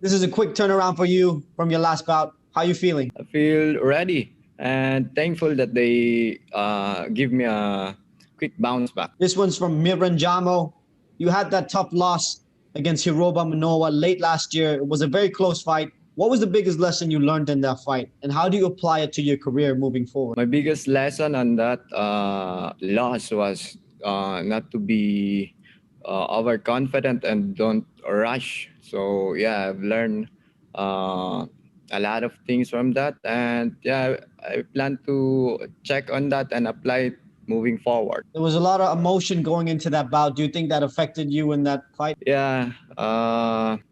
This is a quick turnaround for you from your last bout. How you feeling? I feel ready and thankful that they give me a quick bounce back. This one's from Miranjamo. You had that tough loss against Hiroba Manoa late last year. It was a very close fight. What was the biggest lesson you learned in that fight, and how do you apply it to your career moving forward? My biggest lesson on that loss was not to be overconfident and don't rush. So yeah, I've learned a lot of things from that, and yeah, I plan to check on that and apply it moving forward. There was a lot of emotion going into that bout. Do you think that affected you in that fight? Yeah,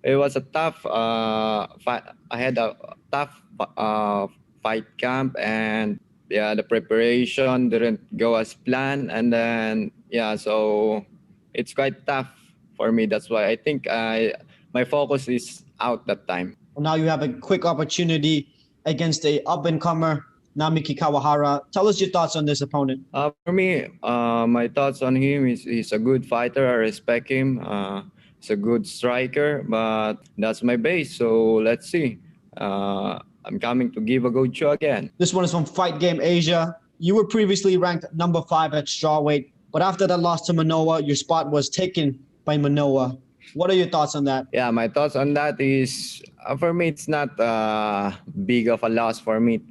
it was a tough fight. I had a tough fight camp, and yeah, the preparation didn't go as planned, and then yeah, so it's quite tough for me. That's why I think my focus is out that time. Well, now you have a quick opportunity against a up-and-comer, Namiki Kawahara. Tell us your thoughts on this opponent. For me, my thoughts on him is he's a good fighter. I respect him. He's a good striker, but that's my base. So let's see. I'm coming to give a good show again. This one is from Fight Game Asia. You were previously ranked number 5 at strawweight, but after that loss to Manoa, your spot was taken by Manoa. What are your thoughts on that? Yeah, my thoughts on that is for me, it's not big of a loss for me,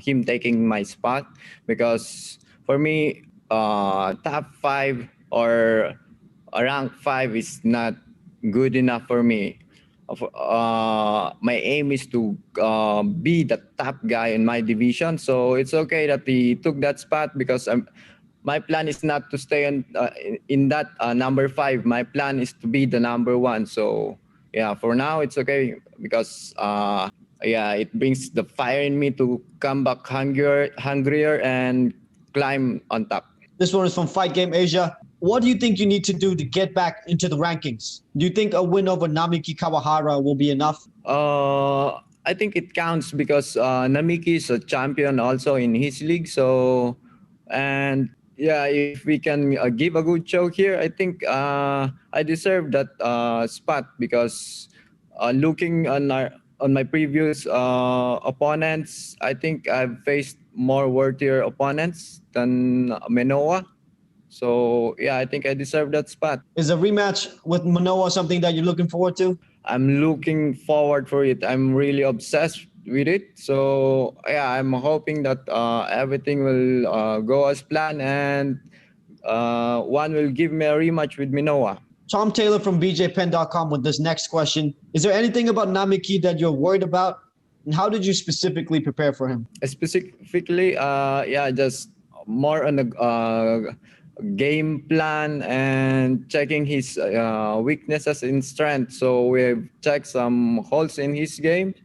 him taking my spot, because for me, top 5 or rank 5 is not good enough for me. My aim is to be the top guy in my division. So it's okay that he took that spot, because my plan is not to stay in that number 5. My plan is to be the number 1. So yeah, for now it's okay, because yeah, it brings the fire in me to come back hungrier and climb on top. This one is from Fight Game Asia. What do you think you need to do to get back into the rankings? Do you think a win over Namiki Kawahara will be enough? I think it counts, because Namiki is a champion also in his league. So, and yeah, if we can give a good show here, I think I deserve that spot, because looking on my previous opponents, I think I've faced more worthier opponents than Manoa. So yeah, I think I deserve that spot. Is a rematch with Manoa something that you're looking forward to? I'm looking forward for it. I'm really obsessed with it. So yeah, I'm hoping that everything will go as planned, and one will give me a rematch with Manoa. Tom Taylor from BJPen.com with this next question. Is there anything about Namiki that you're worried about? And how did you specifically prepare for him? Specifically, yeah, just more on the game plan and checking his weaknesses in strength. So we've checked some holes in his game.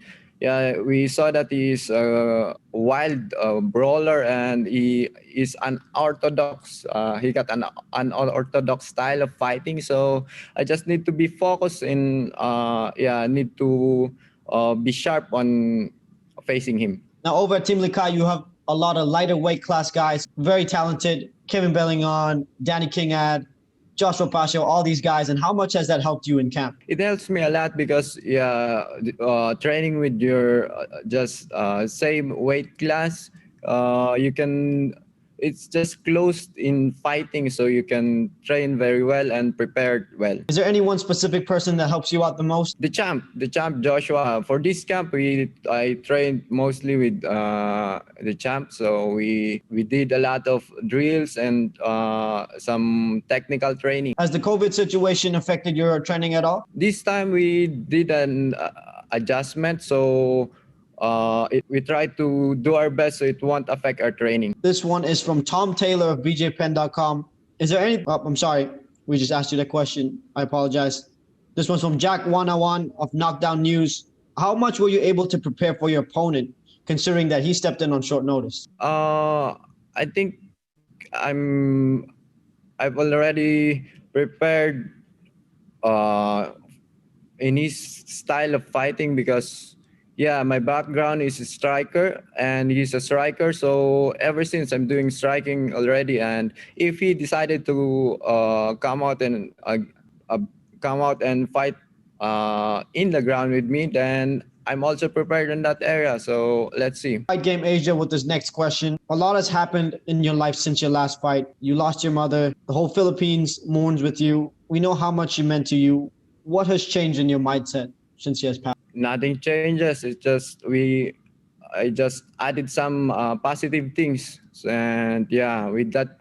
Yeah, we saw that he's a wild brawler, and he is unorthodox. He got an unorthodox style of fighting. So I just need to be focused in, yeah, need to be sharp on facing him. Now over at Team Lakai, you have a lot of lighter weight class guys, very talented. Kevin Bellingon, Danny Kingad, Joshua Pacho, all these guys. And how much has that helped you in camp? It helps me a lot, because yeah, training with your just same weight class, you can. It's just closed in fighting, so you can train very well and prepare well. Is there any one specific person that helps you out the most? The champ Joshua. For this camp, I trained mostly with the champ. So we did a lot of drills and some technical training. Has the COVID situation affected your training at all? This time we did an adjustment, so we try to do our best so it won't affect our training. This one is from Tom Taylor of BJPen.com. Is there any... Oh, I'm sorry. We just asked you that question. I apologize. This one's from Jack 101 of Knockdown News. How much were you able to prepare for your opponent, considering that he stepped in on short notice? I think I've already prepared in his style of fighting, because yeah, my background is a striker and he's a striker. So ever since I'm doing striking already, and if he decided to come out and fight in the ground with me, then I'm also prepared in that area. So let's see. Fight Game Asia with this next question. A lot has happened in your life since your last fight. You lost your mother. The whole Philippines mourns with you. We know how much she meant to you. What has changed in your mindset since she has passed? Nothing changes. It's just I just added some positive things, and yeah, with that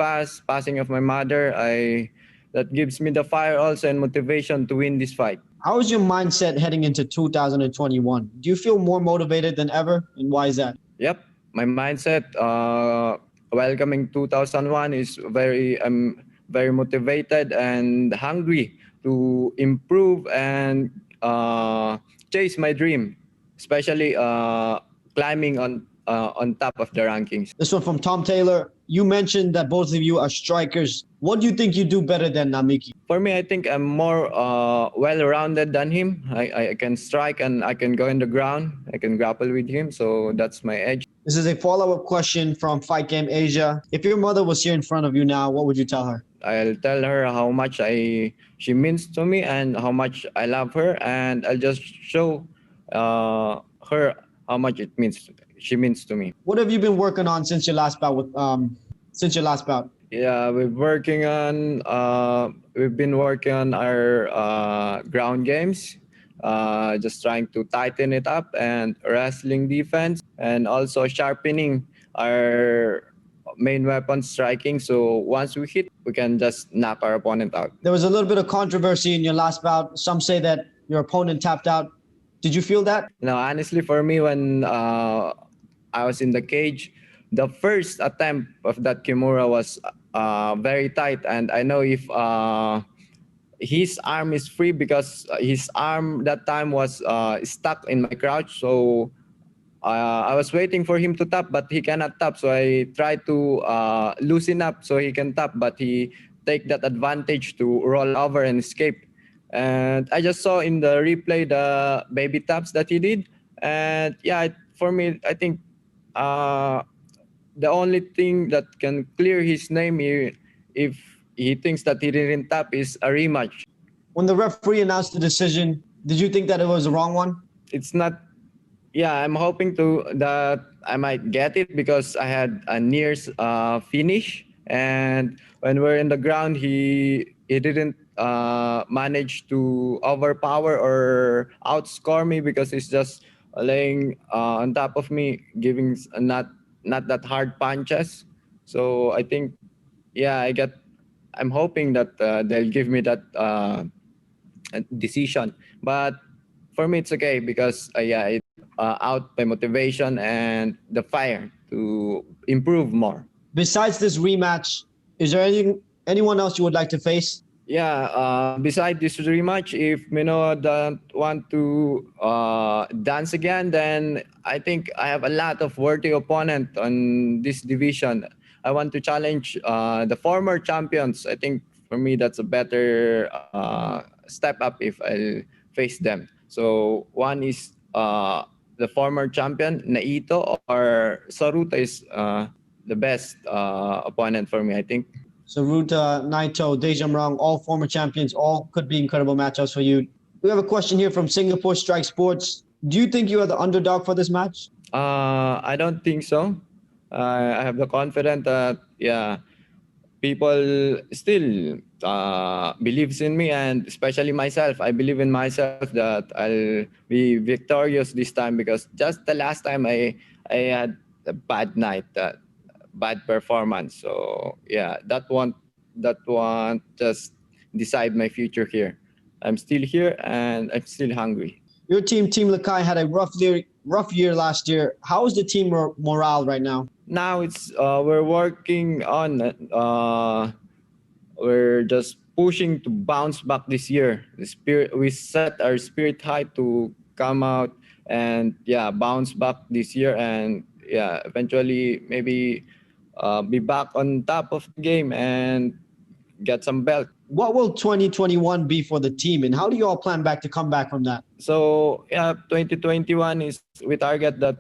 passing of my mother, I that gives me the fire also and motivation to win this fight. How is your mindset heading into 2021? Do you feel more motivated than ever? And why is that? Yep, my mindset welcoming 2001 is I'm very motivated and hungry to improve and chase my dream, especially climbing on top of the rankings. This one from Tom Taylor. You mentioned that both of you are strikers. What do you think you do better than Namiki? For me, I think I'm more well-rounded than him. I can strike and I can go in the ground. I can grapple with him, so that's my edge. This is a follow-up question from Fight Game Asia. If your mother was here in front of you now, what would you tell her? I'll tell her how much she means to me and how much I love her, and I'll just show her how much she means to me. What have you been working on since your last bout Yeah, we've been working on our ground games, just trying to tighten it up and wrestling defense, and also sharpening our main weapon striking. So once we hit, we can just knock our opponent out. There was a little bit of controversy in your last bout. Some say that your opponent tapped out. Did you feel that? Now, honestly, for me, when I was in the cage, the first attempt of that Kimura was very tight, and I know if his arm is free because his arm that time was stuck in my crouch. So I was waiting for him to tap, but he cannot tap. So I tried to loosen up so he can tap, but he take that advantage to roll over and escape. And I just saw in the replay the baby taps that he did. And yeah, for me, I think the only thing that can clear his name if he thinks that he didn't tap is a rematch. When the referee announced the decision, did you think that it was the wrong one? It's not. Yeah, I'm hoping that I might get it because I had a near finish, and when we're in the ground, he didn't manage to overpower or outscore me because he's just laying on top of me, giving not that hard punches. So I think, yeah, I'm hoping that they'll give me that decision, but for me it's okay because yeah, it out my motivation and the fire to improve more. Besides this rematch, is there anyone else you would like to face? Yeah, beside this rematch, if Manoa don't want to dance again, then I think I have a lot of worthy opponent on this division. I want to challenge the former champions. I think for me that's a better step up if I face them. So one is the former champion Naito, or Saruta is the best opponent for me, I think. Saruta, Naito, Dejamrang, all former champions, all could be incredible matchups for you. We have a question here from Singapore Strike Sports. Do you think you are the underdog for this match? I don't think so. I have the confidence that yeah, people still believes in me, and especially myself. I believe in myself that I'll be victorious this time because just the last time I had a bad night, bad performance. So yeah, that won't just decide my future here. I'm still here and I'm still hungry. Your team, Team Lakai, had a rough year last year. How is the team morale right now? Now it's we're working on we're just pushing to bounce back this year. The spirit, we set our spirit high to come out and yeah, bounce back this year, and yeah, eventually maybe be back on top of the game and get some belt. What will 2021 be for the team, and how do you all plan back to come back from that? So yeah, 2021 is we target that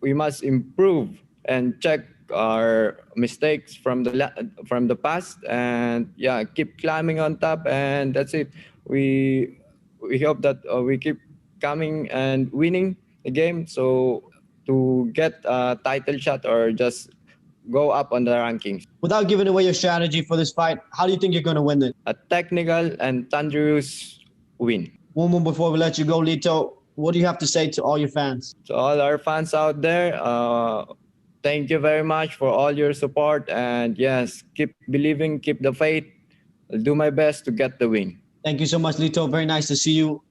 we must improve and check our mistakes from the past, and yeah, keep climbing on top, and that's it. We we hope that we keep coming and winning the game. So to get a title shot or just go up on the rankings. Without giving away your strategy for this fight, how do you think you're going to win it? A technical and thunderous win. One more before we let you go, Lito. What do you have to say to all your fans? To all our fans out there, thank you very much for all your support. And yes, keep believing, keep the faith. I'll do my best to get the win. Thank you so much, Lito. Very nice to see you.